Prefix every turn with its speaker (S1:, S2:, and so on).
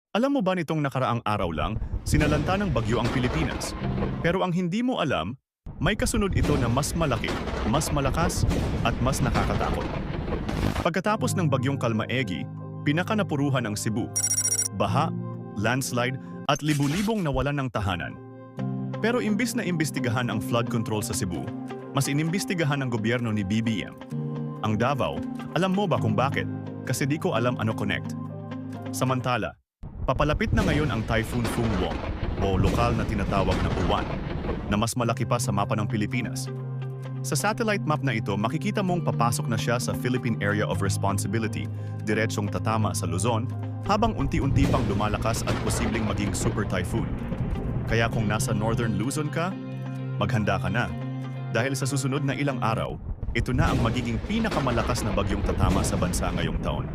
S1: Alam mo ba nitong nakaraang araw lang, sinalanta ng bagyo ang Pilipinas? Pero ang hindi mo alam, may kasunod ito na mas malaki, mas malakas, at mas nakakatakot. Pagkatapos ng bagyong Kalmaegi, pinakanapuruhan ang Cebu. Baha, landslide, at libu-libong nawalan ng tahanan. Pero imbis na imbestigahan ang flood control sa Cebu, mas inimbestigahan ng gobyerno ni BBM. Ang Davao, alam mo ba kung bakit? Kasi di ko alam ano connect. Samantala, papalapit na ngayon ang Typhoon Fungwong o lokal na tinatawag na uwan na mas malaki pa sa mapa ng Pilipinas. Sa satellite map na ito, makikita mong papasok na siya sa Philippine Area of Responsibility, diretsyong tatama sa Luzon, habang unti-unti pang lumalakas at posibleng maging super typhoon. Kaya kung nasa Northern Luzon ka, maghanda ka na. Dahil sa susunod na ilang araw, ito na ang magiging pinakamalakas na bagyong tatama sa bansa ngayong taon.